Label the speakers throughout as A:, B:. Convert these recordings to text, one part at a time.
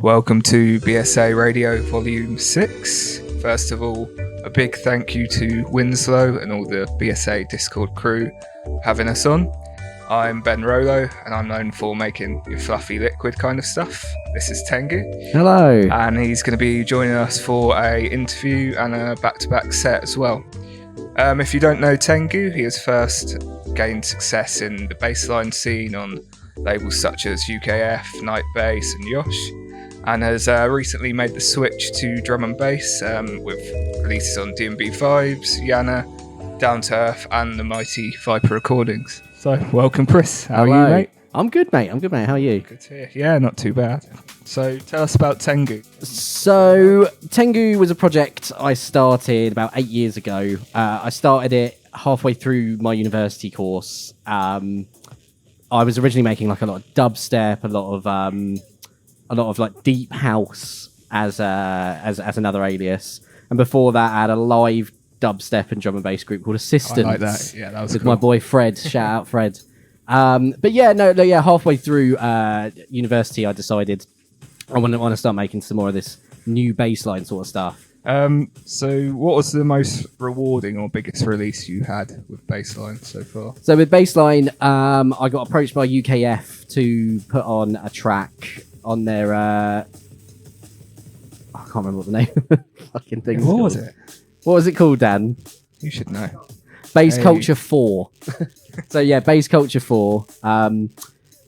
A: Welcome to BSA Radio Volume 6. First of all, a big thank you to Winslow and all the BSA Discord crew having us on. I'm Ben Rolo, and I'm known for making your fluffy liquid kind of stuff. This is Tengu.
B: Hello.
A: And he's going to be joining us for a interview and a back-to-back set as well. If you don't know Tengu, he has first gained success in the bassline scene on labels such as UKF, Night Bass and Yosh, and has recently made the switch to drum and bass with releases on D&B Vibes, Yana, Down to Earth and the mighty Viper Recordings. So, welcome Chris. How are you, mate?
B: I'm good, mate. How are you?
A: Good to hear. Yeah, not too bad. So, tell us about Tengu.
B: So, Tengu was a project I started about 8 years ago. I started it halfway through my university course. I was originally making like a lot of dubstep, a lot of like deep house as another alias, and before that, I had a live dubstep and drum and bass group called Assistance.
A: I like that. Yeah, that was
B: with
A: cool.
B: my boy Fred. Shout out Fred. But halfway through university, I decided I want to start making some more of this new bassline sort of stuff.
A: So what was the most rewarding or biggest release you had with bassline so far?
B: So with bassline, I got approached by UKF to put on a track on their I can't remember what the name of the fucking thing was.
A: What was it?
B: What was it called, Dan?
A: You should know.
B: Bass Culture 4. So yeah, Bass Culture 4.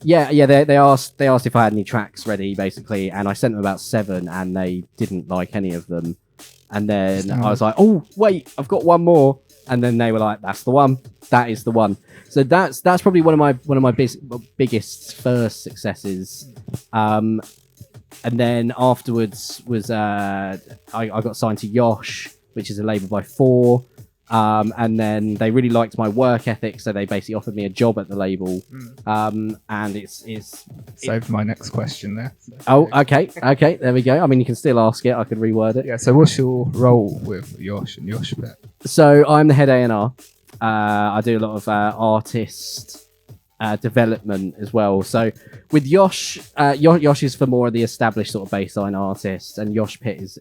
B: They asked if I had any tracks ready, basically, and I sent them about 7, and they didn't like any of them. And then I was like, "Oh wait, I've got one more." And then they were like, "That's the one. That is the one." So that's probably one of my biggest first successes. And then afterwards was I got signed to Yosh, which is a label by 4. And then they really liked my work ethic, so they basically offered me a job at the label. And it's
A: saved my next question there. So.
B: Oh, okay, there we go. I mean, you can still ask it. I could reword it.
A: Yeah. So, what's your role with Yosh and Yosh Pet?
B: So I'm the head A&R. I do a lot of artist development as well. So with Yosh, Yosh is for more of the established sort of bassline artists, and Yosh Pit is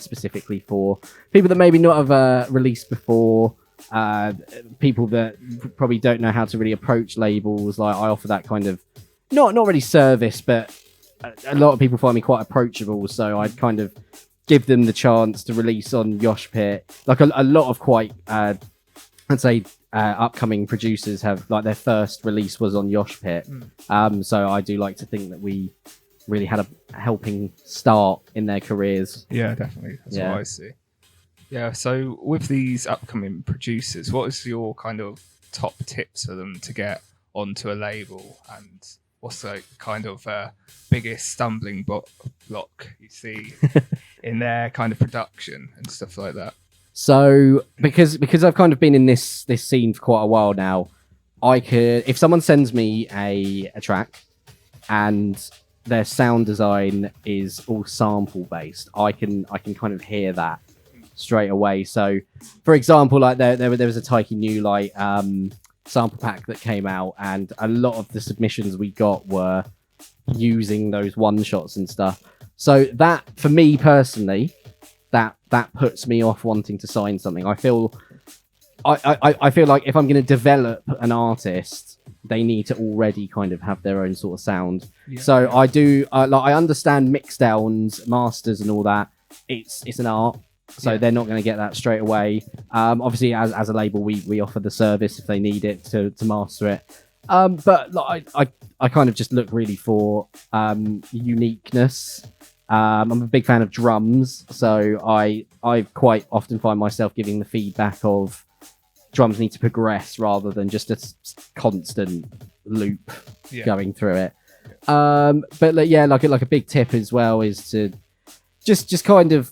B: specifically for people that maybe not have released before, people that probably don't know how to really approach labels. Like I offer that kind of not really service, but a lot of people find me quite approachable, so I'd kind of give them the chance to release on Yosh Pit. Like a lot of quite I'd say upcoming producers have like their first release was on Yosh Pit. So I do like to think that we really had a helping start in their careers.
A: Yeah, definitely. That's what I see. Yeah, so with these upcoming producers, what is your kind of top tips for them to get onto a label, and what's the kind of biggest stumbling block you see in their kind of production and stuff like that?
B: So because I've kind of been in this scene for quite a while now, I could, if someone sends me a track and their sound design is all sample based, I can kind of hear that straight away. So for example, like there was a Taiki New Light sample pack that came out, and a lot of the submissions we got were using those one shots and stuff. So that, for me personally, that puts me off wanting to sign something. I feel like if I'm going to develop an artist, they need to already kind of have their own sort of sound. Yeah. So I do I understand mix downs, masters, and all that. It's an art, so they're not going to get that straight away. Obviously, as a label, we offer the service if they need it to master it. But like, I kind of just look really for uniqueness. I'm a big fan of drums, so I quite often find myself giving the feedback of drums need to progress rather than just a constant loop going through it. But like a big tip as well is to just kind of,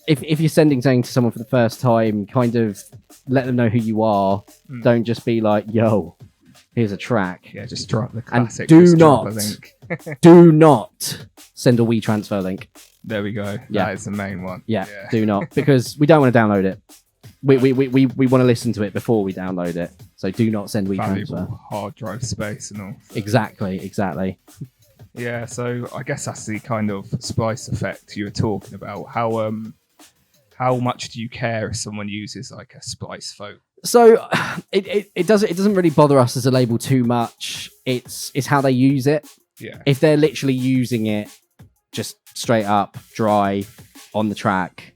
B: if you're sending something to someone for the first time, kind of let them know who you are. Don't just be like, yo, here's a track.
A: Yeah, just drop the classic.
B: And do not send a WeTransfer link.
A: There we go.
B: Yeah.
A: That is the main one.
B: Yeah, do not, because we don't want to download it. We want to listen to it before we download it. So do not send WeTransfer.
A: Valuable hard drive space and all.
B: Exactly.
A: Yeah, so I guess that's the kind of splice effect you were talking about. How much do you care if someone uses like a splice vocal?
B: So it doesn't really bother us as a label too much. It's how they use it.
A: Yeah.
B: If they're literally using it just straight up dry on the track,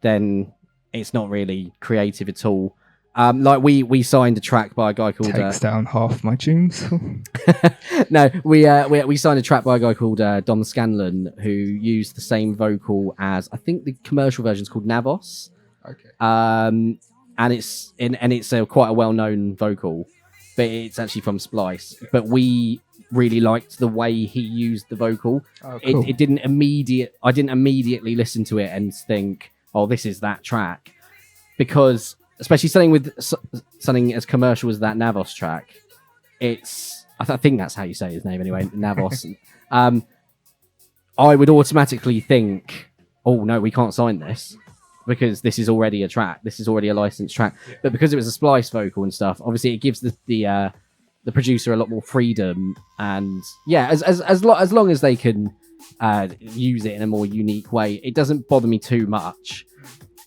B: then it's not really creative at all. Like we signed a track by a guy called
A: Takes down half my tunes.
B: No, we signed a track by a guy called Dom Scanlon, who used the same vocal as, I think the commercial version is called Navos.
A: Okay.
B: And it's quite a well-known vocal, but it's actually from Splice. Yeah. But we really liked the way he used the vocal.
A: Oh, cool.
B: I didn't immediately listen to it and think, oh, this is that track, because especially something as commercial as that Navos track, I think that's how you say his name anyway, Navos. I would automatically think, oh no, we can't sign this because this is already a track. This is already a licensed track. Yeah. But because it was a splice vocal and stuff, obviously it gives the producer a lot more freedom. And yeah, as long as they can use it in a more unique way, it doesn't bother me too much.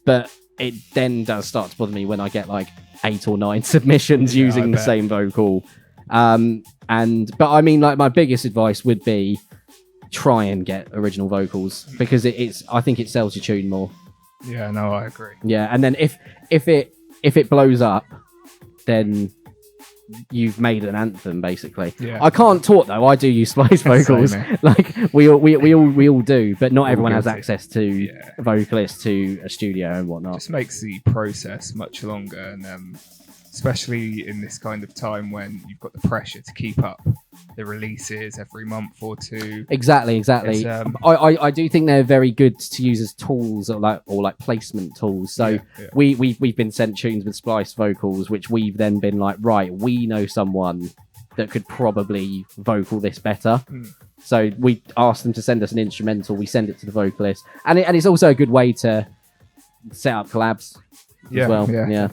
B: But it then does start to bother me when I get like 8 or 9 submissions using the same vocal. But I mean, like, my biggest advice would be try and get original vocals, because I think it sells your tune more.
A: Yeah, no, I agree.
B: Yeah, and then if it blows up, then you've made an anthem, basically. Yeah. I can't talk though. I do use splice vocals, like we all do, but not everyone has access to a vocalist, to a studio and whatnot.
A: Just makes the process much longer, and especially in this kind of time when you've got the pressure to keep up the releases every month or two.
B: Exactly. I do think they're very good to use as tools, or like placement tools. So we've been sent tunes with splice vocals, which we've then been like, right, we know someone that could probably vocal this better. So we asked them to send us an instrumental. We send it to the vocalist, and it's also a good way to set up collabs as well. Yeah.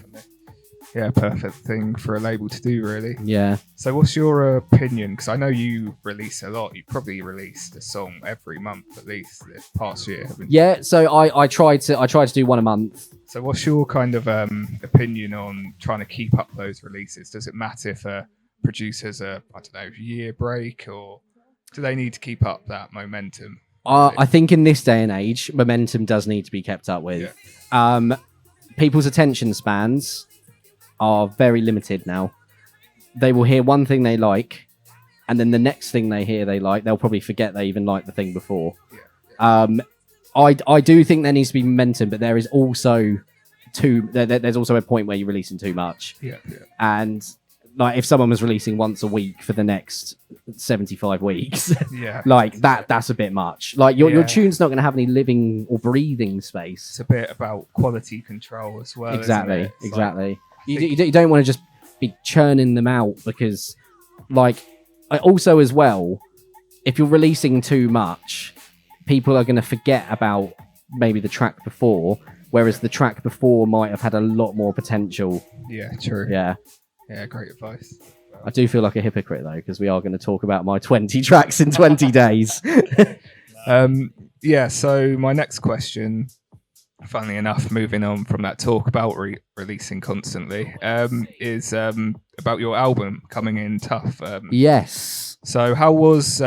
A: Yeah, perfect thing for a label to do, really.
B: Yeah.
A: So what's your opinion? Because I know you release a lot. You probably released a song every month at least this past year, haven't you?
B: Yeah, so I try to do one a month.
A: So what's your kind of opinion on trying to keep up those releases? Does it matter if a producer's a year break, or do they need to keep up that momentum?
B: I think in this day and age, momentum does need to be kept up with. Yeah. People's attention spans are very limited now. They will hear one thing they like, and then the next thing they hear they like, they'll probably forget they even liked the thing before. I do think there needs to be momentum, but there is also there's also a point where you're releasing too much. And like, if someone was releasing once a week for the next 75 weeks, that's a bit much. Like, your tune's not going to have any living or breathing space.
A: It's a bit about quality control as well.
B: Exactly. Like, you don't want to just be churning them out, because, like, also as well, if you're releasing too much, people are going to forget about maybe the track before, whereas the track before might have had a lot more potential.
A: Yeah, true.
B: Yeah,
A: great advice.
B: I do feel like a hypocrite though, because we are going to talk about my 20 tracks in 20 days.
A: So my next question, funnily enough, moving on from that talk about releasing constantly, is about your album coming in tough.
B: Yes.
A: So how was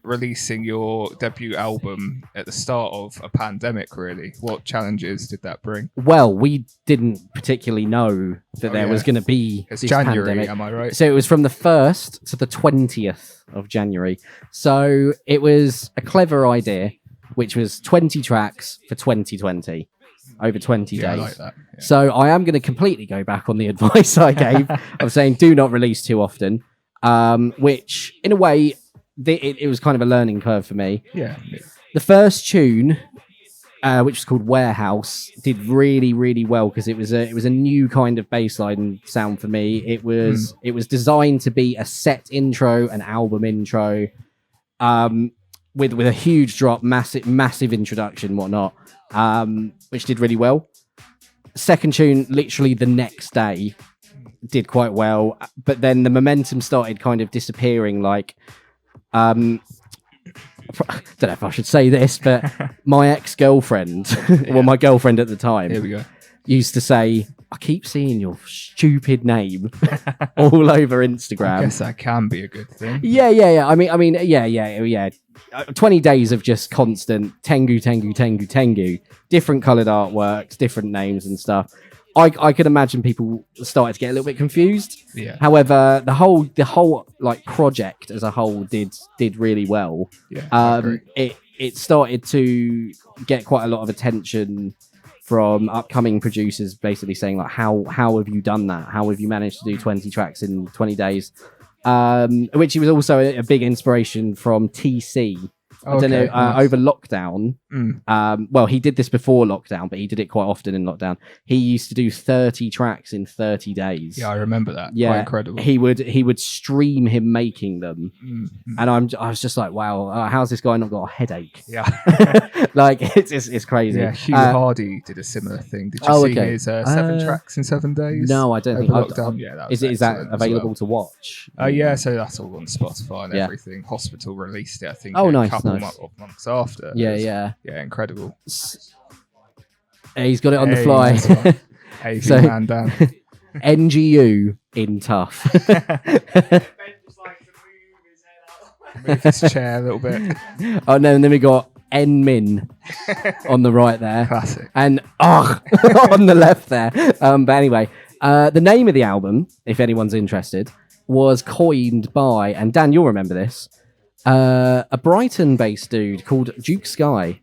A: releasing your debut album at the start of a pandemic, really? What challenges did that bring?
B: Well, we didn't particularly know that there was going to be this
A: January,
B: pandemic.
A: Am I right?
B: So it was from the 1st to the 20th of January. So it was a clever idea, which was 20 tracks for 2020. Over 20 days. I like that. Yeah. So I am going to completely go back on the advice I gave of saying do not release too often, which in a way it was kind of a learning curve for me.
A: Yeah.
B: The first tune, which was called Warehouse, did really, really well, because it was a new kind of bassline sound for me. It was designed to be a set intro, an album intro, with a huge drop, massive introduction, whatnot. Which did really well. Second tune, literally the next day, did quite well, but then the momentum started kind of disappearing. Like, don't know if I should say this, but my ex-girlfriend, well, my girlfriend at the time,
A: Here we go.
B: used to say, I keep seeing your stupid name all over Instagram.
A: I guess that can be a good thing.
B: Yeah. I mean, yeah. 20 days of just constant Tengu, different coloured artworks, different names and stuff. I could imagine people started to get a little bit confused.
A: Yeah.
B: However, the whole like project as a whole did really well.
A: Yeah.
B: It started to get quite a lot of attention from upcoming producers, basically saying like, how have you done that? How have you managed to do 20 tracks in 20 days? Which was also a big inspiration from TC. I don't know,
A: nice.
B: over lockdown. Well, he did this before lockdown, but he did it quite often in lockdown. He used to do 30 tracks in 30 days.
A: Yeah, I remember that.
B: Yeah,
A: quite incredible.
B: He would stream him making them, and I was just like, wow, how's this guy not got a headache?
A: Yeah.
B: Like it's crazy.
A: Yeah, Hugh Hardy did a similar thing. Did you see his 7 tracks in 7 days?
B: No, I don't think.
A: Yeah, that was
B: is that
A: excellent as
B: available
A: well.
B: to watch?
A: Yeah, so that's all on Spotify and
B: Yeah.
A: everything. Hospital released it, I think.
B: Oh,
A: a
B: nice,
A: couple
B: nice.
A: of months after.
B: Yeah.
A: Yeah, incredible.
B: He's got it on the fly.
A: Nice one. Hey,
B: So-
A: man down.
B: NGU in tough.
A: Move his chair a little bit.
B: Oh no, and then we got N-Min on the right there.
A: Classic.
B: And on the left there. But anyway, the name of the album, if anyone's interested, was coined by, and Dan, you'll remember this, a Brighton-based dude called Duke Sky.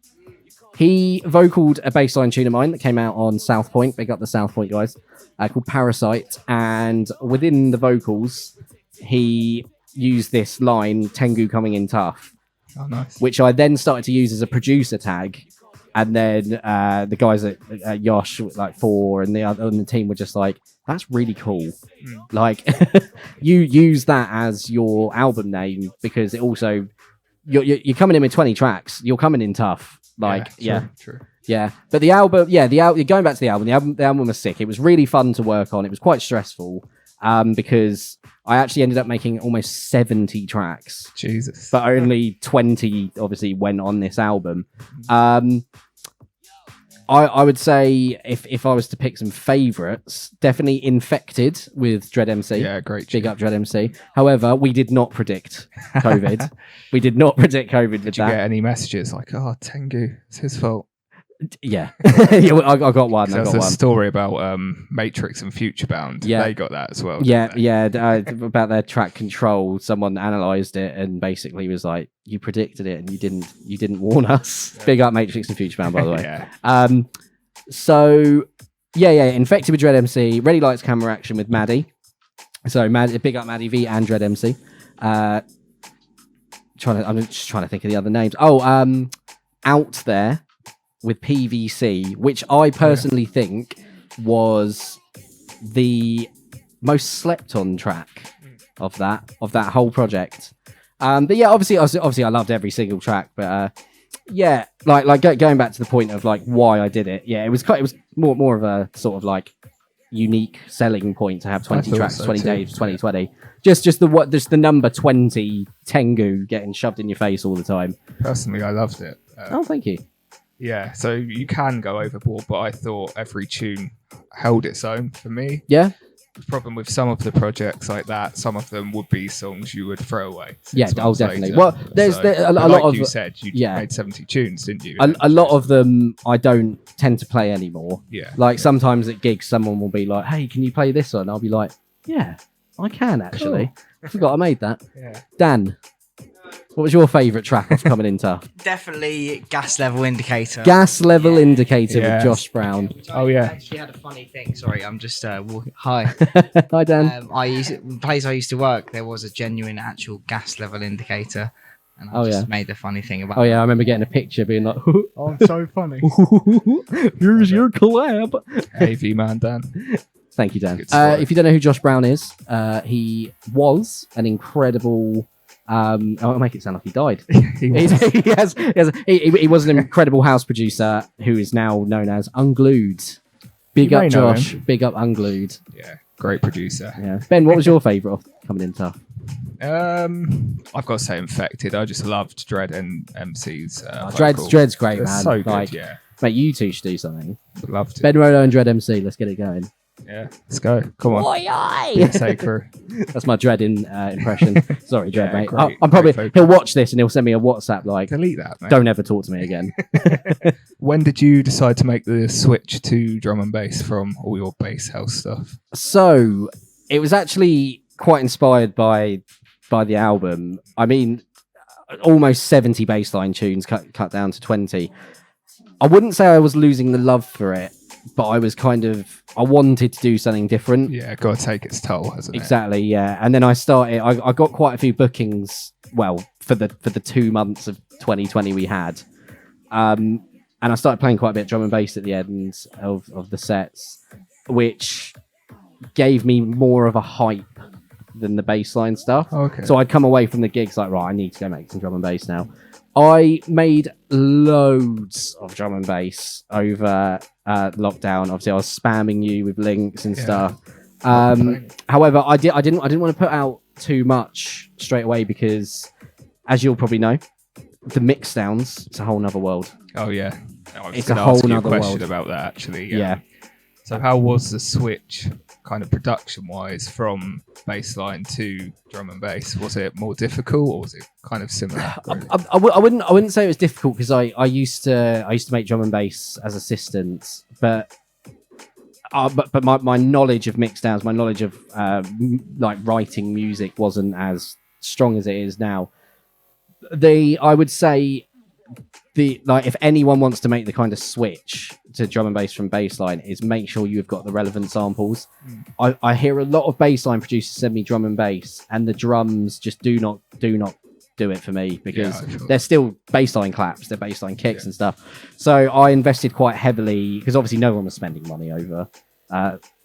B: He vocaled a bassline tune of mine that came out on South Point. Big up the South Point guys. Called Parasite. And within the vocals, he used this line, Tengu coming in tough,
A: Oh, nice.
B: which I then started to use as a producer tag. And then the guys at Yosh, like 4, and the other on the team were just like, that's really cool. Like, you use that as your album name because it also, you're coming in with 20 tracks. You're coming in tough. Like,
A: True.
B: yeah. But the album, going back to the album was sick. It was really fun to work on. It was quite stressful because I actually ended up making almost 70 tracks.
A: Jesus.
B: But only 20 obviously went on this album. I would say if I was to pick some favourites, definitely Infected with Dread MC.
A: Yeah, great.
B: Big up Dread MC. However, we did not predict COVID. We did not predict COVID with
A: Did you
B: that.
A: get any messages like, oh, Tengu, it's his fault?
B: Yeah. Yeah, well, I got one.
A: There's a story about Matrix and Futurebound.
B: Yeah.
A: They got that as well.
B: Yeah,
A: didn't they?
B: about their track control. Someone analysed it and basically was like, "You predicted it and you didn't warn us." Yeah. Big up Matrix and Futurebound, by the way.
A: Yeah.
B: So Infected with Dread MC, Ready Lights Camera Action with Maddy. So big up Maddy V and Dread MC. I'm just trying to think of the other names. Out There with PVC, which I personally think was the most slept on track of that whole project. But yeah, obviously I loved every single track, but yeah, like going back to the point of like why I did it. Yeah, it was more of a sort of like unique selling point to have 20 tracks, 20 days, 2020. Just the number 20 Tengu getting shoved in your face all the time.
A: Personally, I loved it.
B: Thank you.
A: Yeah, so you can go overboard, but I thought every tune held its own for me.
B: Yeah.
A: The problem with some of the projects like that, some of them would be songs you would throw away.
B: Yeah, definitely. Well, there's a lot
A: like
B: of
A: you said, you made 70 tunes, didn't you?
B: A lot of them I don't tend to play anymore.
A: Yeah.
B: Like sometimes at gigs, someone will be like, "Hey, can you play this one?" I'll be like, "Yeah, I can actually." Cool. I forgot I made that.
A: Yeah.
B: Dan, what was your favourite track off Coming In Tough?
C: Definitely Gas Level Indicator.
B: Gas Level Indicator
A: Yes.
B: with Josh Brown.
A: Oh, yeah.
C: I actually had a funny thing. Sorry, I'm just walking. Hi.
B: Hi, Dan.
C: The place I used to work, there was a genuine actual gas level indicator. And I just made the funny thing about
B: I remember getting a picture being like,
C: oh, it's so funny.
B: here's your collab.
A: AV man, Dan.
B: Thank you, Dan.
A: Good story.
B: If you don't know who Josh Brown is, he was an incredible... I'll make it sound like he died. he was an incredible house producer who is now known as Unglued. Big
A: You
B: up
A: may know
B: Josh.
A: him.
B: Big up Unglued.
A: Yeah. Great producer.
B: Yeah. Ben, what was your favourite coming in tough?
A: I've got to say Infected. I just loved Dread and MC's.
B: Dread's great, man.
A: So good, yeah.
B: Mate, you two should do something.
A: Would love to.
B: Ben Rolo and Dread MC, let's get it going.
A: Yeah, let's go. Come on. BSA crew.
B: That's my Dread impression. Sorry, Dread, mate.
A: Great,
B: I'm probably he'll watch this and he'll send me a WhatsApp like,
A: delete that, mate.
B: Don't ever talk to me again.
A: When did you decide to make the switch to drum and bass from all your bass house stuff?
B: So it was actually quite inspired by the album. I mean, almost 70 bassline tunes cut down to 20. I wouldn't say I was losing the love for it, but I was I wanted to do something different.
A: Yeah, got to take its toll, hasn't it?
B: Exactly, yeah. And then I got quite a few bookings, well, for the 2 months of 2020 we had. And I started playing quite a bit of drum and bass at the end of the sets, which gave me more of a hype than the bassline stuff.
A: Okay.
B: So I'd come away from the gigs like, right, I need to go make some drum and bass now. I made loads of drum and bass over lockdown. Obviously, I was spamming you with links and stuff. However, I didn't want to put out too much straight away because, as you'll probably know, the mix downs, it's a whole nother world.
A: Oh yeah,
B: it's a whole nother
A: question
B: world
A: about that actually.
B: Yeah.
A: So how was the switch, kind of production-wise, from bassline to drum and bass? Was it more difficult, or was it kind of similar?
B: I wouldn't say it was difficult because I used to make drum and bass as assistants, but my knowledge of mix downs, my knowledge of like writing music wasn't as strong as it is now. I would say if anyone wants to make the kind of switch to drum and bass from bassline, is make sure you've got the relevant samples. I hear a lot of bassline producers send me drum and bass, and the drums just do not do it for me because they're still bassline claps, they're bassline kicks and stuff. So I invested quite heavily because obviously no one was spending money over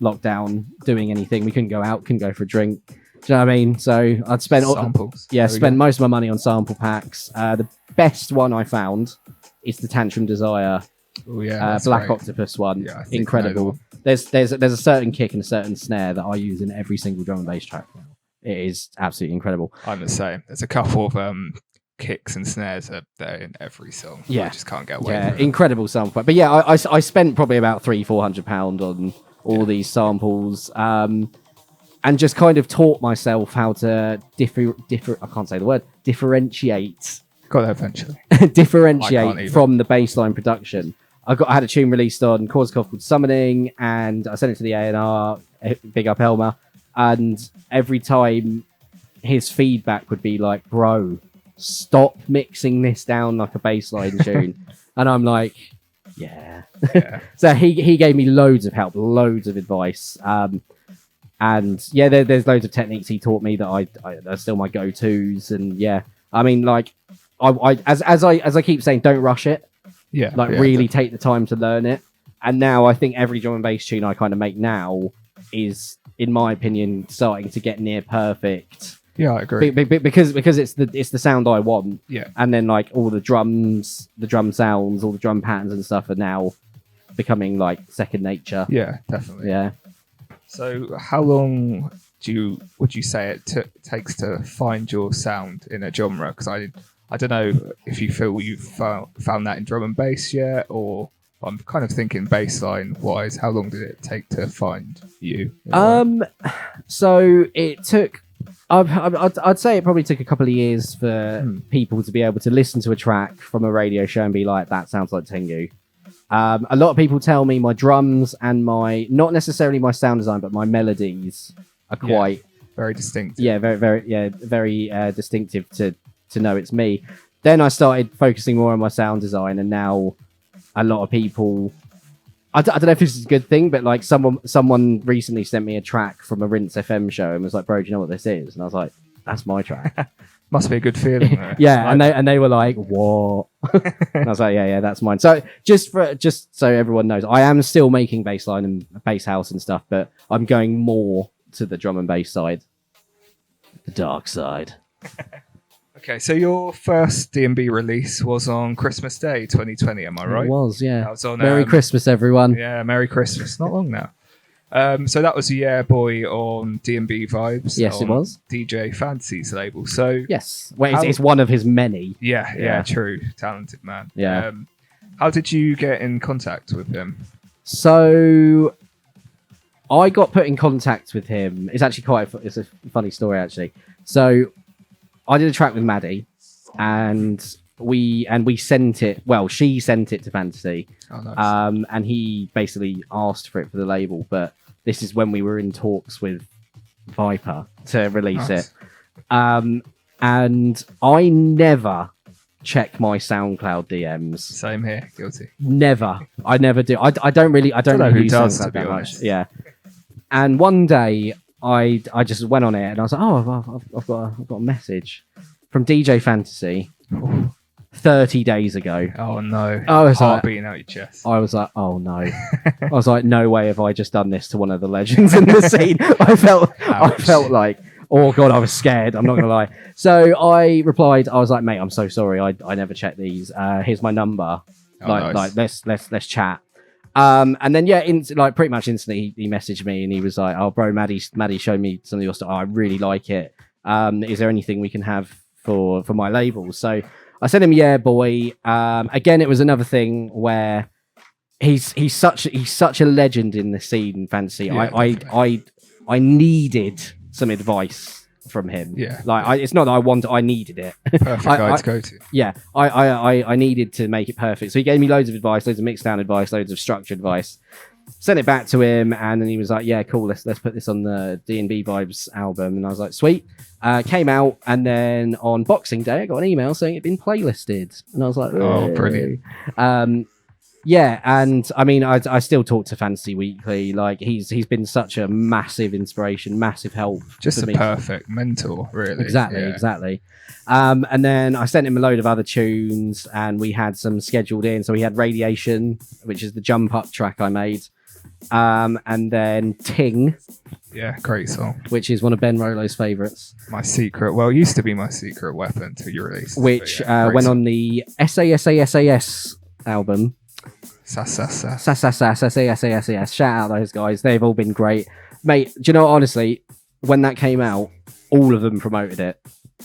B: lockdown doing anything. We couldn't go out, couldn't go for a drink. Do you know what I mean? So I'd spend
A: samples.
B: Spend most of my money on sample packs. The best one I found is the Tantrum Desire Black great. Octopus one. Yeah, incredible. There's a certain kick and a certain snare that I use in every single drum and bass track now. It is absolutely incredible.
A: I'm the same. There's a couple of kicks and snares that are in every song. Yeah, I just can't get away. Yeah,
B: incredible sample. But yeah, I spent probably about £300-400 on all these samples. And just kind of taught myself how to I can't say the word, differentiate.
A: Got that eventually.
B: Differentiate from the bassline production. I had a tune released on Korsakoff called Summoning, and I sent it to the A&R, big up Elmer, and every time his feedback would be like, bro, stop mixing this down like a bassline tune. And I'm like, yeah. So he gave me loads of help, loads of advice. And yeah, there's loads of techniques he taught me that are still my go-tos. And yeah, I mean, like, as I keep saying, don't rush it.
A: Yeah.
B: Really take the time to learn it. And now I think every drum and bass tune I kind of make now is, in my opinion, starting to get near perfect.
A: Yeah, I agree.
B: Because it's the sound I want.
A: Yeah.
B: And then like all the drum sounds, all the drum patterns and stuff are now becoming like second nature.
A: Yeah, definitely.
B: Yeah.
A: So how long would you say it takes to find your sound in a genre? Because I don't know if you feel you've found that in drum and bass yet, or I'm kind of thinking bassline wise. How long did it take to find you?
B: So it took. I'd say it probably took a couple of years for people to be able to listen to a track from a radio show and be like, that sounds like Tengu. A lot of people tell me my drums and not necessarily my sound design, but my melodies are quite
A: very distinctive.
B: Yeah, very distinctive to know it's me. Then I started focusing more on my sound design, and now a lot of people. I don't know if this is a good thing, but like someone recently sent me a track from a Rinse FM show and was like, "Bro, do you know what this is?" And I was like, "That's my track."
A: Must be a good feeling.
B: Yeah, and they were like, "What?" And I was like, "Yeah, that's mine." So just so everyone knows, I am still making bassline and bass house and stuff, but I'm going more to the drum and bass side, the dark side.
A: Okay, so your first D&B release was on Christmas Day 2020, am I right?
B: It was, yeah.
A: That was on,
B: Merry Christmas, everyone.
A: Yeah, Merry Christmas. Not long now. So that was Yeah Boy on D&B Vibes.
B: Yes, it was.
A: DJ Fantasy's label. So
B: yes, well, it's one of his many.
A: Yeah, true. Talented man.
B: Yeah.
A: How did you get in contact with him?
B: So I got put in contact with him. It's actually it's a funny story actually. So I did a track with Maddy, and we sent it. Well, she sent it to Fantasy.
A: Oh, nice.
B: And he basically asked for it for the label, but this is when we were in talks with Viper to release it. And I never check my SoundCloud DMs.
A: Same here, guilty.
B: Never. I never do. I don't know who does that much. Yeah. And one day I just went on it and I was like, oh, I've got a message from DJ Fantasy 30 days ago.
A: Oh no.
B: I was
A: heart beating out your chest.
B: I was like, oh no. I was like, no way have I just done this to one of the legends in the scene. I felt like, oh god, I was scared. I'm not gonna lie. So I replied. I was like, mate, I'm so sorry. I never checked these. Here's my number.
A: Nice.
B: Let's chat. And then pretty much instantly he messaged me and he was like, oh bro, Maddy showed me some of your stuff. Oh, I really like it. Is there anything we can have for my label? So I sent him Yeah Boy. Again, it was another thing where he's such a legend in the scene Fantasy.
A: Yeah,
B: I needed some advice from him.
A: Yeah.
B: It's not that I needed it.
A: Perfect guy to go to.
B: Yeah. I needed to make it perfect. So he gave me loads of advice, loads of mixed down advice, loads of structured advice. Sent it back to him, and then he was like, yeah, cool, let's put this on the D&B Vibes album. And I was like, sweet. Came out, and then on Boxing Day I got an email saying it'd been playlisted. And I was like,
A: oh, brilliant.
B: Yeah, and I mean, I still talk to Fantasy weekly. Like he's been such a massive inspiration, massive help.
A: Just a perfect mentor, really.
B: Exactly. And then I sent him a load of other tunes, and we had some scheduled in. So we had Radiation, which is the jump up track I made, and then Ting.
A: Yeah, great song.
B: Which is one of Ben Rolo's favourites.
A: It used to be my secret weapon until you released it.
B: Which went on the SAS album.
A: SAS.
B: Shout out those guys. They've all been great. Mate, do you know what, honestly, when that came out, all of them promoted it.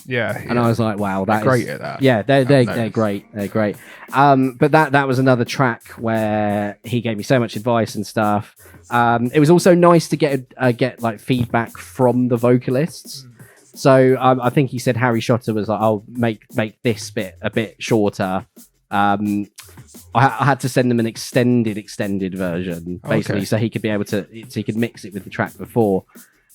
A: Yeah.
B: And I was like, wow, that's
A: great at that.
B: Yeah, they're great. They're great. But that was another track where he gave me so much advice and stuff. It was also nice to get like feedback from the vocalists. So I think he said Harry Shotter was like, I'll make this bit a bit shorter. I had to send him an extended version, basically, so he could be able to, so he could mix it with the track before.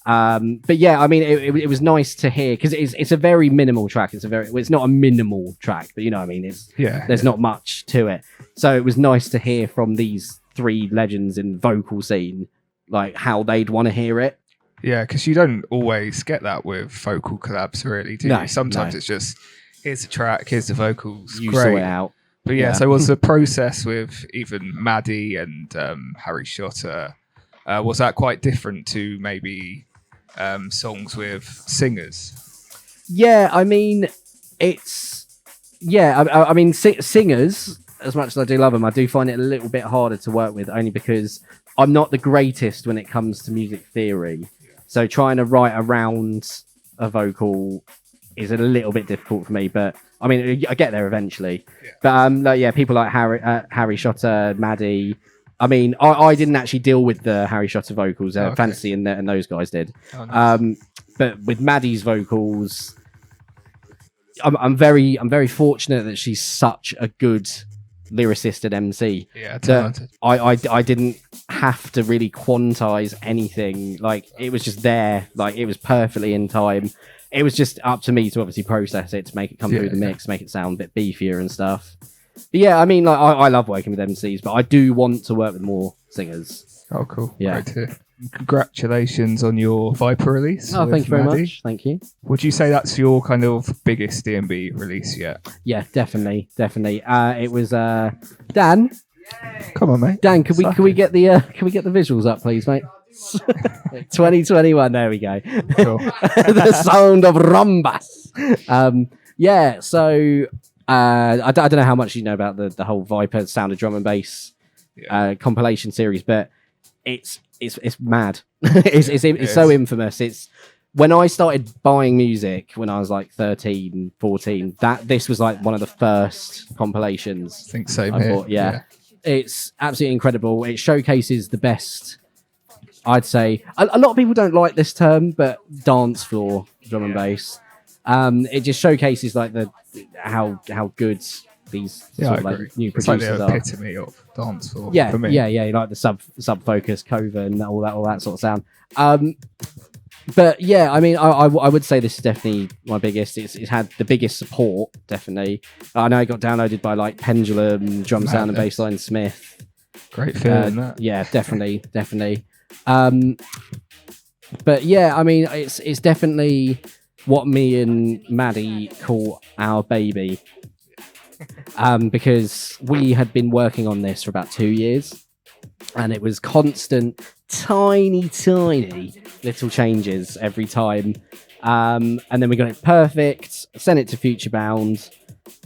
B: But yeah, I mean, it was nice to hear because it's a very minimal track. It's not a minimal track, but you know what I mean. There's not much to it, so it was nice to hear from these three legends in the vocal scene, like how they'd want to hear it.
A: Yeah, because you don't always get that with vocal collabs, really, do you? Sometimes it's just here's the track, here's the vocals,
B: you sort it out.
A: But yeah, so was the process with even Maddy and Harry Shotter, was that quite different to maybe songs with singers?
B: Yeah, I mean, I mean, singers, as much as I do love them, I do find it a little bit harder to work with, only because I'm not the greatest when it comes to music theory. So trying to write around a vocal is a little bit difficult for me, but I mean, I get there eventually. Yeah. But people like Harry Shotter, Maddy. I mean, I didn't actually deal with the Harry Shotter vocals. Fantasy and those guys did. Oh, nice. But with Maddy's vocals, I'm very fortunate that she's such a good lyricist and MC.
A: Yeah, talented.
B: I didn't have to really quantize anything. Like, it was just there. Like, it was perfectly in time. It was just up to me to obviously process it, to make it come through the mix, make it sound a bit beefier and stuff. But yeah, I mean, like, I love working with MCs, but I do want to work with more singers.
A: Oh, cool.
B: Yeah.
A: Great to hear. Congratulations on your Viper release.
B: Oh, thank you very much. Thank you.
A: Would you say that's your kind of biggest D&B release yet?
B: Yeah, definitely. It was Dan.
A: Yay. Come on, mate.
B: Dan, can we get the visuals up, please, mate? 2021. There we go.
A: Cool.
B: The sound of rumbas. Yeah. So I don't know how much you know about the whole Viper Sound of Drum and Bass compilation series, but it's mad. It's so infamous. It's when I started buying music when I was like 13, 14, this was like one of the first compilations.
A: I think so.
B: I bought, yeah. It's absolutely incredible. It showcases the best, I'd say. A lot of people don't like this term, but dance floor drum and bass. It just showcases like how good these sort of, like, new producers
A: it's like the
B: are.
A: epitome of dance floor.
B: Yeah,
A: for me.
B: yeah, like the sub focus, Cova, and all that sort of sound. But yeah, I mean, I would say this is definitely my biggest. It's had the biggest support, definitely. I know it got downloaded by like Pendulum, Drum Sound, and Bassline Smith.
A: Great feeling that.
B: Yeah, definitely. But yeah, I mean, it's definitely what me and Maddy call our baby. Because we had been working on this for about 2 years, and it was constant, tiny little changes every time. And then we got it perfect, sent it to Futurebound,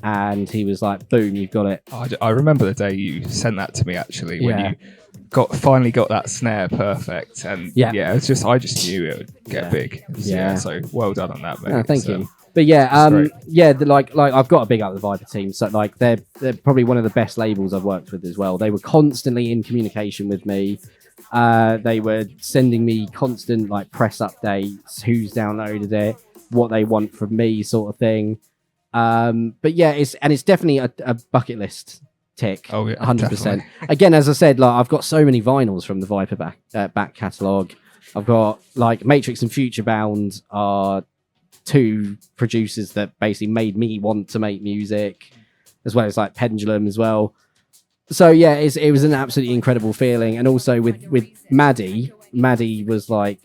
B: and he was like, boom, you've got it.
A: I remember the day you sent that to me, actually, when you finally got that snare perfect. And I just knew it would get big. So well done on that, mate.
B: No, thank you. But yeah, like I've got to big up the Viper team. So like they're probably one of the best labels I've worked with as well. They were constantly in communication with me. They were sending me constant like press updates, who's downloaded it, what they want from me, sort of thing. But yeah, it's definitely a bucket list tick.
A: Oh yeah,
B: 100%.
A: Definitely.
B: Again, as I said, like I've got so many vinyls from the Viper back catalogue. I've got like Metrik and Futurebound are 2 producers that basically made me want to make music, as well as like Pendulum as well. So yeah, it was an absolutely incredible feeling. And also with Maddy was like,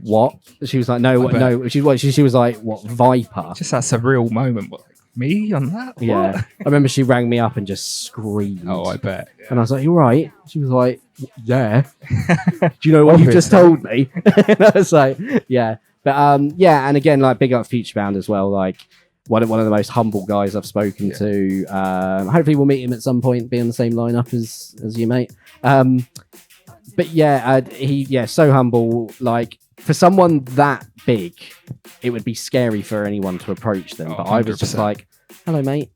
B: what? She was like, no. She was like, what, Viper?
A: Just that surreal moment. What, me on that? What?
B: Yeah. I remember she rang me up and just screamed.
A: Oh, I bet. Yeah.
B: And I was like, you right? She was like, yeah. Do you know what you just told me? And I was like, yeah. But and again, like big up Futurebound as well. Like one of the most humble guys I've spoken to. Hopefully we'll meet him at some point, be on the same lineup as you, mate. But yeah, he so humble. Like for someone that big, it would be scary for anyone to approach them. But 100%. I was just like, hello, mate.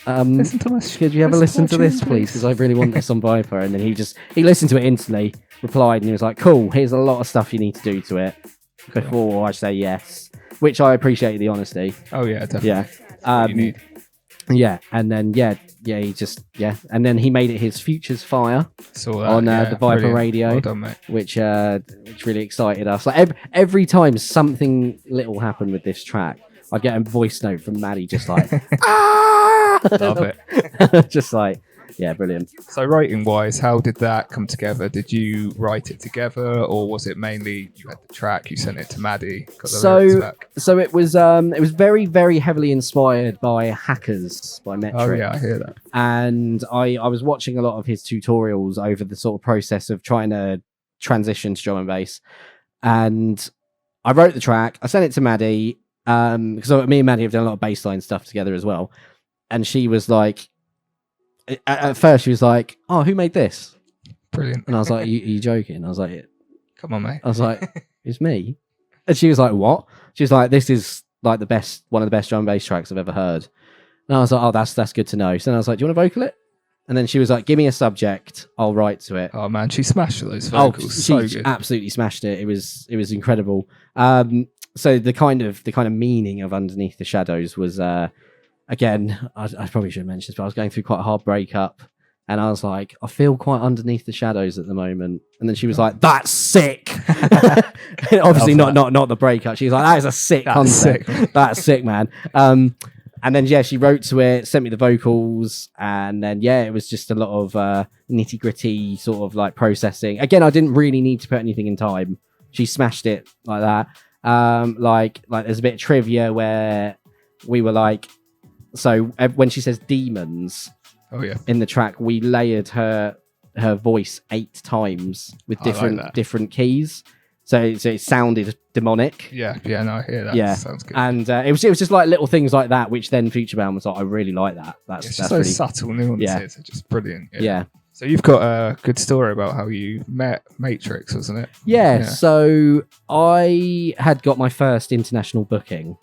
A: Listen to this.
B: Could you have a listen to this, please? Because I really want this on Viper. And then he listened to it instantly, replied, and he was like, cool, here's a lot of stuff you need to do to it before I say yes, which I appreciate the honesty.
A: Oh yeah, definitely.
B: Yeah. And then he just and then he made it his Futures Fire on the Viper Radio,
A: well done, mate.
B: which really excited us. Like every time something little happened with this track, I'd get a voice note from Maddy just like
A: love it.
B: Just like, yeah, brilliant.
A: So writing wise, how did that come together? Did you write it together, or was it mainly you had the track, you sent it to Maddy?
B: So it was very, very heavily inspired by Hackers by Metrik.
A: Oh yeah, I hear that.
B: And I was watching a lot of his tutorials over the sort of process of trying to transition to drum and bass. And I wrote the track, I sent it to Maddy, because me and Maddy have done a lot of bassline stuff together as well. And she was like, at first she was like, oh, who made this?
A: Brilliant.
B: And I was like, are you joking? I was like,
A: come on, mate.
B: I was like, it's me. And she was like, what? She was like, this is like one of the best drum and bass tracks I've ever heard. And I was like, oh, that's good to know. So then I was like, do you want to vocal it? And then she was like, give me a subject, I'll write to it.
A: Oh man, she smashed those vocals.
B: She absolutely smashed it. It was incredible. So the kind of meaning of Underneath the Shadows was again, I probably should have mentioned this, but I was going through quite a hard breakup, and I was like, I feel quite underneath the shadows at the moment. And then she was like, that's sick. Obviously not the breakup. She was like, that is a sick concept. Sick. That's sick, man. And then she wrote to it, sent me the vocals, and then it was just a lot of nitty gritty sort of like processing. Again, I didn't really need to put anything in time. She smashed it like that. Like there's a bit of trivia where we were like, so when she says demons in the track, we layered her voice 8 times with different keys. So it sounded demonic.
A: Yeah, no, I hear that.
B: Yeah,
A: sounds good.
B: And it was just like little things like that, which then Futurebound was like, I really like that. That's
A: just those subtle nuances are just brilliant.
B: Yeah.
A: So you've got a good story about how you met Metrik, wasn't it?
B: Yeah, so I had got my first international booking,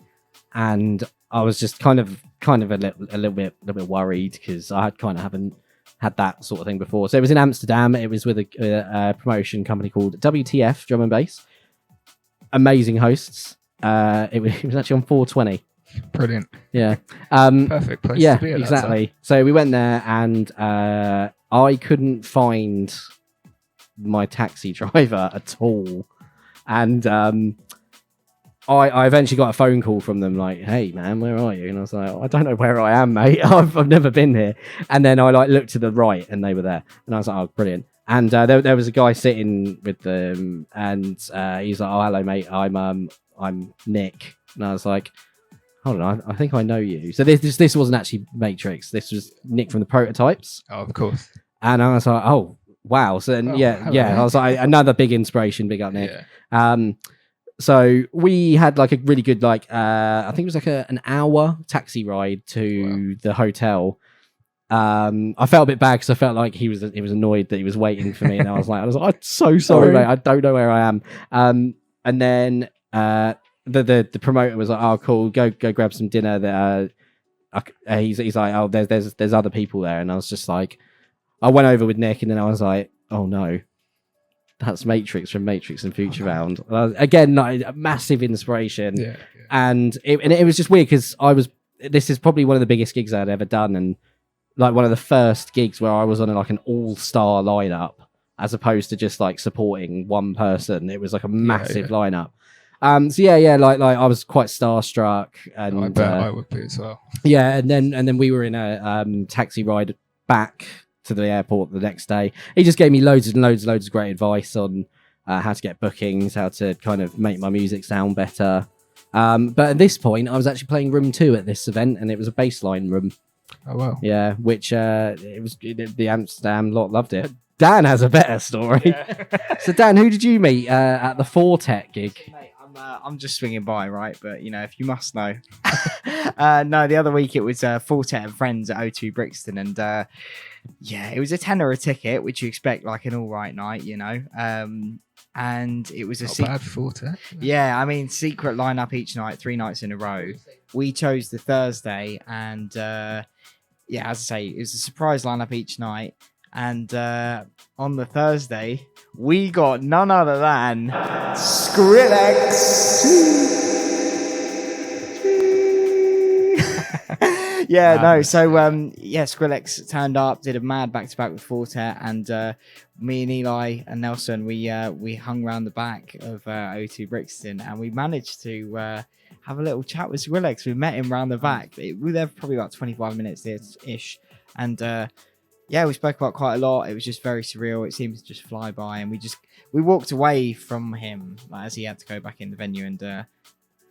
B: and I was just kind of a little bit worried because I haven't had that sort of thing before. So it was in Amsterdam. It was with a promotion company called WTF Drum and Bass. Amazing hosts. It was actually on 420.
A: Brilliant.
B: Yeah.
A: Perfect place to be at
B: exactly. So we went there, and I couldn't find my taxi driver at all. And I eventually got a phone call from them like, "Hey man, where are you?" And I was like, "I don't know where I am, mate. I've never been here." And then I looked to the right, and they were there. And I was like, "Oh, brilliant." And there was a guy sitting with them, and he's like, "Oh, hello, mate. I'm Nick." And I was like, "Hold on, I think I know you." So this wasn't actually Metrik. This was Nick from the Prototypes.
A: Oh, of course.
B: And I was like, "Oh, wow." So then, I was like, another big inspiration. Big up, Nick. Yeah. So we had like a really good I think it was like an hour taxi ride to the hotel. I felt a bit bad because I felt like he was annoyed that he was waiting for me, and I was like, "I'm so sorry, mate. I don't know where I am." And then the promoter was like, "Oh, cool, go grab some dinner." That he's like, "Oh, there's other people there," and I was just like, I went over with Nick, and then I was like, "Oh no, that's Metrik from Metrik and Futurebound." Again, like, a massive inspiration. Yeah. And it was just weird because this is probably one of the biggest gigs I'd ever done, and like one of the first gigs where I was on like an all-star lineup as opposed to just like supporting one person. It was like a massive lineup. So like I was quite starstruck, and
A: I bet I would be as well.
B: Yeah, and then we were in a taxi ride back to the airport the next day. He just gave me loads of great advice on how to get bookings, how to kind of make my music sound better. But at this point, I was actually playing room 2 at this event, and it was a bassline room.
A: Oh wow!
B: Yeah, which the Amsterdam lot loved it. Dan has a better story. Yeah. So Dan, who did you meet at the Fortet gig?
C: Mate, I'm just swinging by, right? But if you must know. No, the other week it was Fortet and Friends at O2 Brixton, and it was a tenner a ticket, which you expect like an all right night, and it was a
A: bad Fortet.
C: Yeah, I mean, secret lineup each night, 3 nights in a row. We chose the Thursday, and as I say, it was a surprise lineup each night. And on the Thursday, we got none other than Skrillex. Skrillex turned up, did a mad back-to-back with Fortet, and me and Eli and Nelson, we hung around the back of O2 Brixton, and we managed to have a little chat with Skrillex. We met him around the back. We were there for probably about 25 minutes ish, and we spoke about quite a lot. It was just very surreal. It seemed to just fly by, and we walked away from him as he had to go back in the venue, and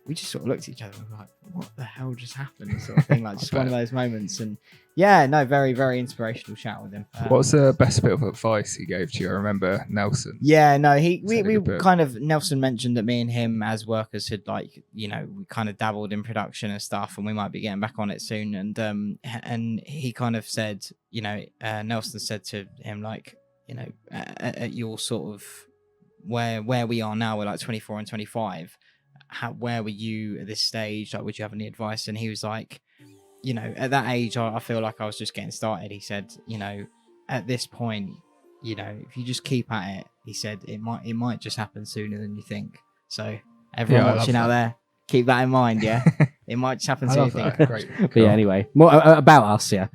C: we just sort of looked at each other and were like, "What the hell just happened?" Sort of thing, like just one of those moments. And very, very inspirational chat with him.
A: What was the best bit of advice he gave to you? I remember Nelson.
C: Nelson mentioned that me and him as workers had we kind of dabbled in production and stuff, and we might be getting back on it soon. And he kind of said, Nelson said to him at your sort of where we are now, we're like 24 and 25. Where were you at this stage? Like, would you have any advice? And he was like, at that age, I feel like I was just getting started. He said, at this point, if you just keep at it, he said it might just happen sooner than you think. So everyone watching out there, keep that in mind. Yeah, it might just happen sooner than you think.
A: Great.
B: But yeah, anyway, more about us. Yeah.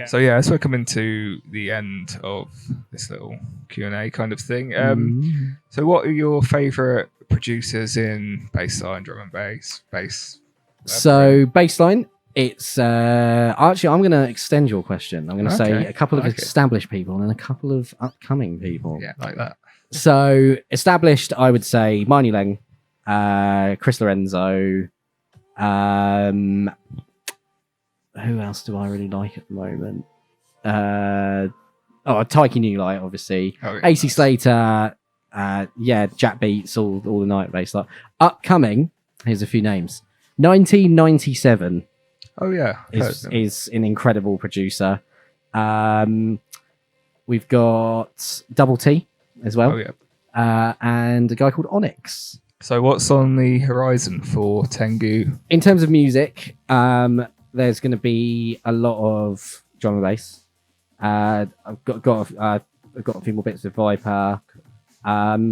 A: So as we're coming to the end of this little Q&A kind of thing, so what are your favourite producers in bassline, drum and bass?
B: So bassline, it's actually I'm going to extend your question. I'm going to say a couple of established people and a couple of upcoming people.
A: Yeah, like that.
B: So established, I would say Marnie Leng, Chris Lorenzo. Who else do I really like at the moment? Taiki New Light, obviously. AC Slater. Jack Beats, all the night bass. Upcoming, here's a few names. 1997.
A: Oh yeah,
B: is an incredible producer. We've got Double T as well.
A: Oh yeah.
B: And a guy called Onyx.
A: So what's on the horizon for Tengu?
B: In terms of music, there's going to be a lot of drum and bass. I've got a few more bits with Viper.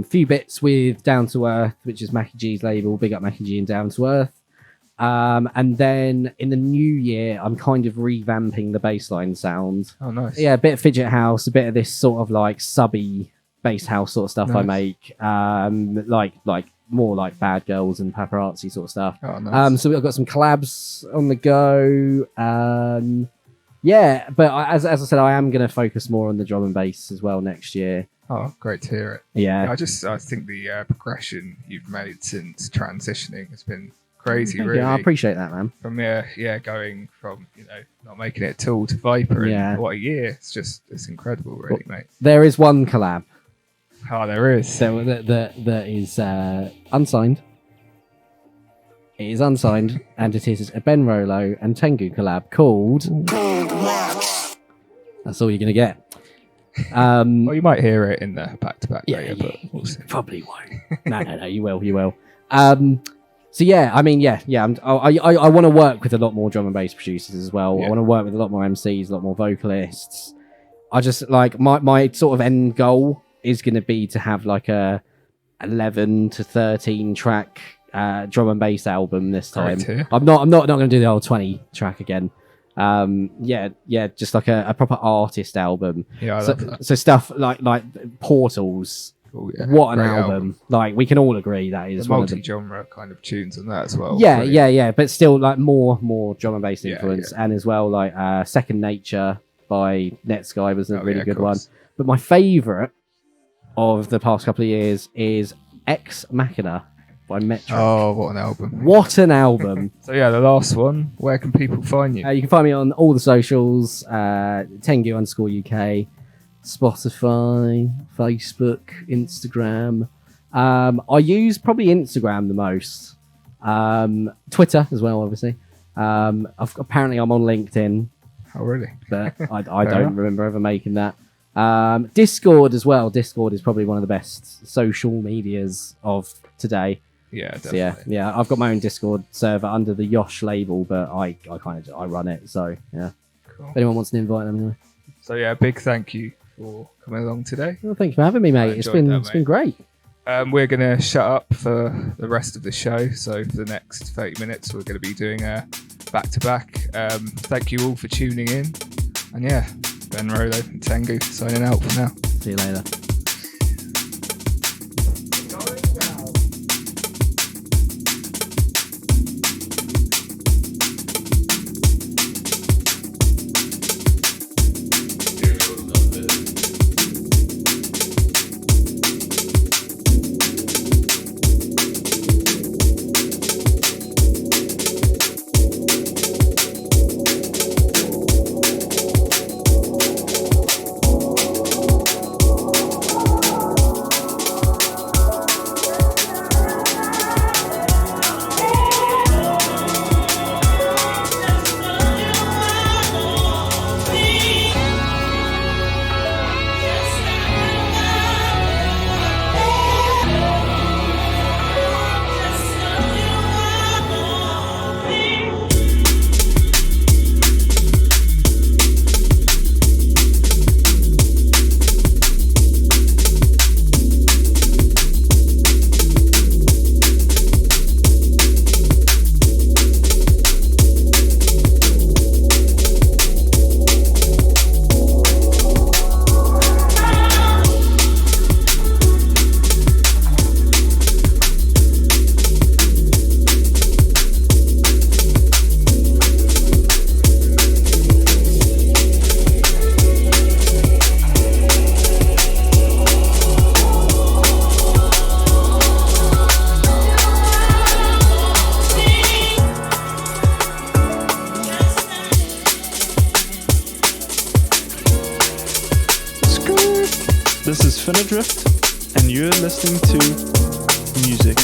B: Few bits with Down to Earth, which is Mackie G's label. Big up Mackie G and Down to Earth. And then in the new year, I'm kind of revamping the bassline sound.
A: Oh, nice.
B: Yeah, a bit of fidget house, a bit of this sort of like subby bass house sort of stuff I make. Like more like Bad Girls and Paparazzi sort of stuff.
A: Oh, nice.
B: So I've got some collabs on the go. Yeah, but as I said, I am going to focus more on the drum and bass as well next year.
A: Oh, great to hear it.
B: Yeah.
A: I think the progression you've made since transitioning has been crazy,
B: Thank
A: really.
B: you. I appreciate that, man.
A: From going from not making it at all to Viper in what a year. It's incredible, really, mate.
B: There is one collab.
A: Oh, there is.
B: That is unsigned. It is unsigned, and it is a Ben Rolo and Tengu collab called. That's all you're gonna get.
A: Well, you might hear it in the back-to-back later, but we'll see.
B: Probably won't. No, you will. So yeah, I mean, I want to work with a lot more drum and bass producers as well.
A: Yeah.
B: I want to work with a lot more MCs, a lot more vocalists. I just like my sort of end goal is going to be to have like a 11 to 13 track drum and bass album this time.
A: Right,
B: I'm not going to do the old 20 track again. Just like a proper artist album.
A: Yeah, I love that.
B: So stuff like Portals.
A: Oh, yeah.
B: What an
A: Great
B: album. Like we can all agree that is
A: the
B: one of the
A: multi-genre kind of tunes on that as well.
B: yeah,
A: Brilliant.
B: but still like more drum and bass
A: Yeah,
B: influence, and as well like Second Nature by Netsky was a really good one. But my favourite of the past couple of years is Ex Machina by Metrik.
A: Oh, what an album!
B: What an album!
A: So yeah, the last one. Where can people find you?
B: You can find me on all the socials, Tengu_UK, Spotify, Facebook, Instagram. I use probably Instagram the most. Twitter as well, obviously. Apparently I'm on LinkedIn,
A: Oh, really?
B: but I don't remember ever making that. Discord as well. Discord is probably one of the best social medias of today.
A: Yeah,
B: So
A: definitely.
B: yeah, I've got my own Discord server under the Yosh label, but I run it. So yeah,
A: Cool.
B: if anyone wants to invite them, anyway.
A: So yeah, big thank you for coming along today.
B: Well, thank you for having me, mate. It's
A: enjoyed
B: been
A: that,
B: it's been
A: mate.
B: great.
A: We're going to shut up for the rest of the show. So for the next 30 minutes, we're going to be doing a back-to-back. Thank you all for tuning in. And yeah, Ben Rolo and Tengu signing out for now.
B: See you later.
D: This is Finnadrift, and you're listening to music.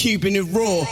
E: keeping it raw.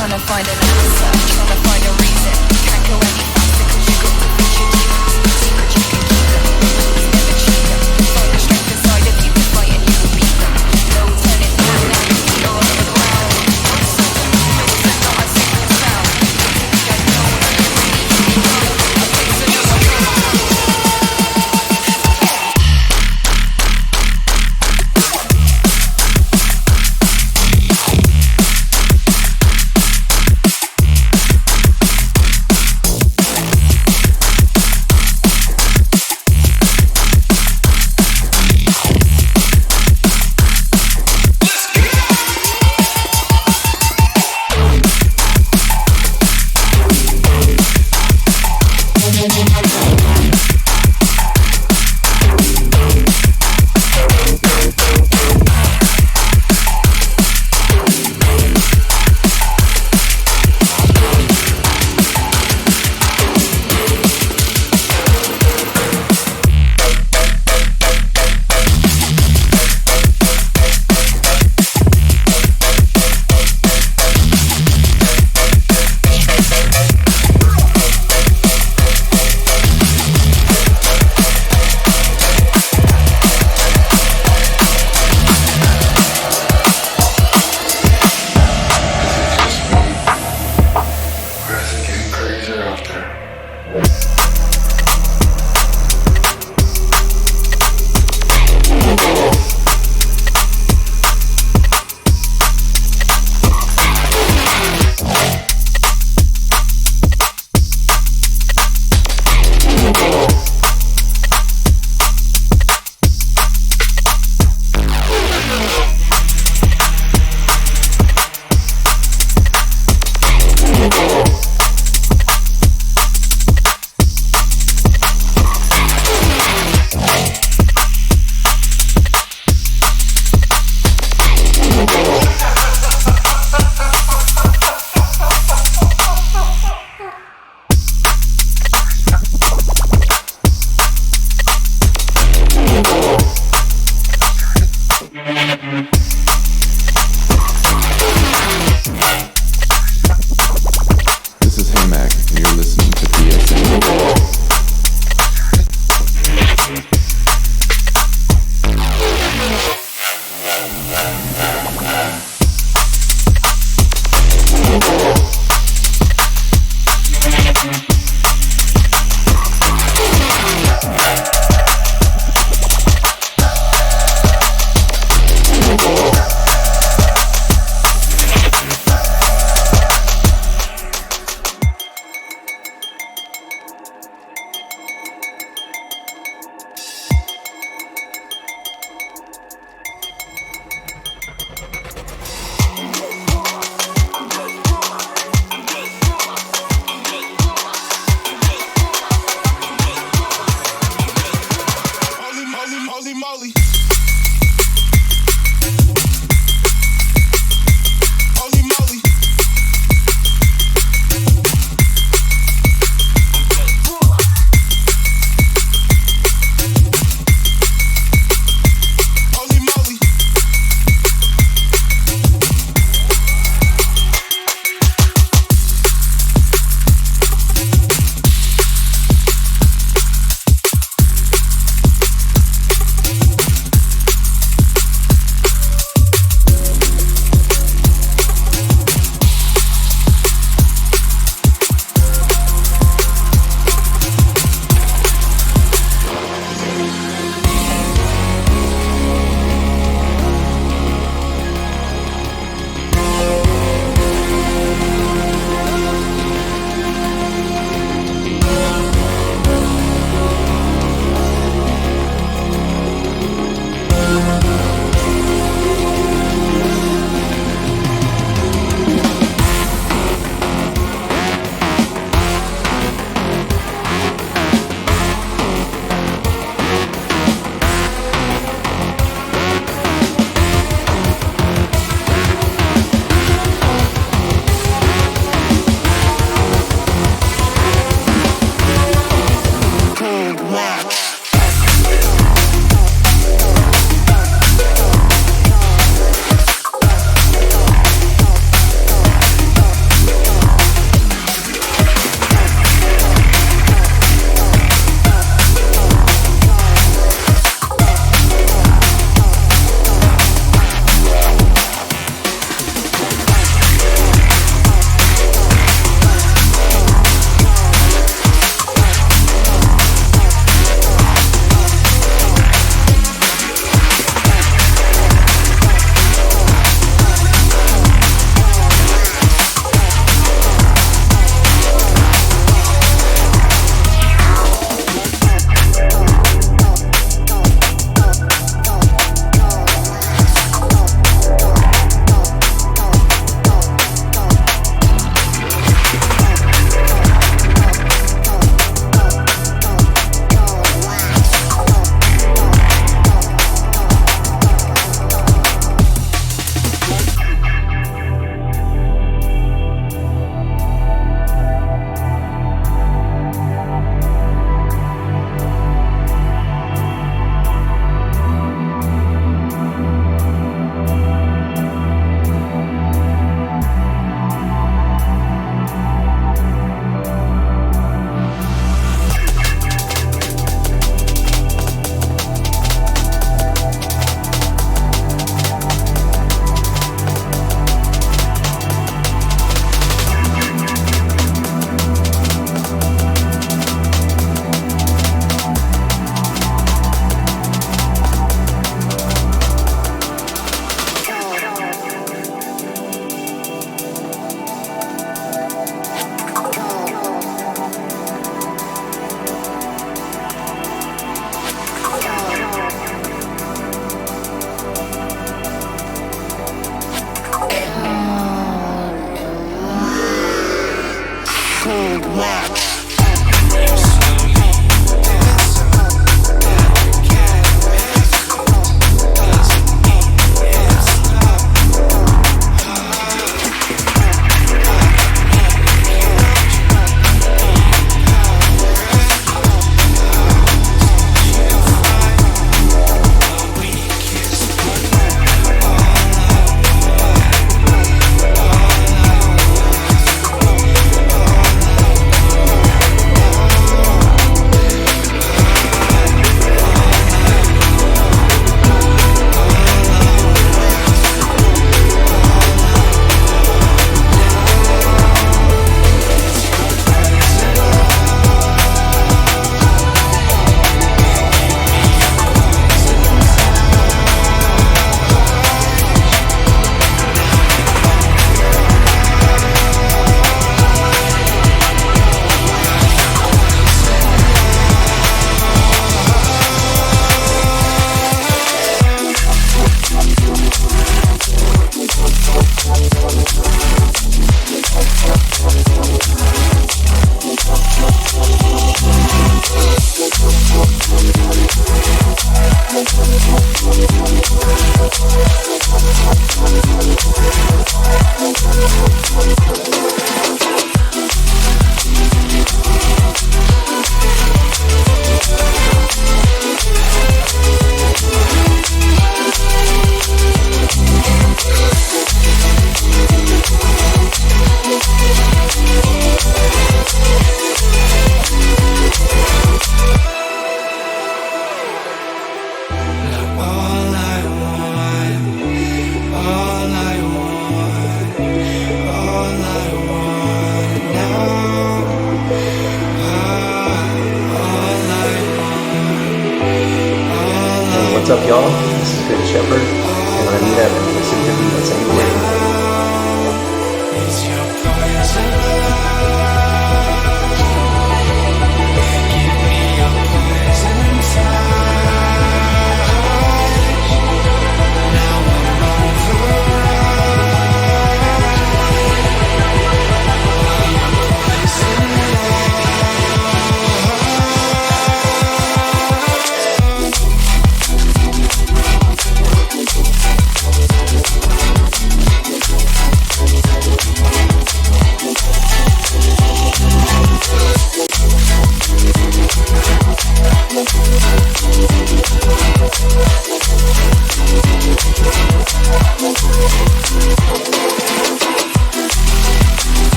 E: trying to find an answer, trying to find a reason. Can't go any faster cause you got to fix your demons. Secrets you can keep them, always never cheat them. Find the strength inside of you to fight and you will beat them. No turning back now, you're on the ground. So the noise is not a single sound. You don't know what I really need.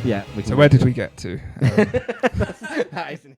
B: Yeah. We can
A: So where did we get to?
B: That isn't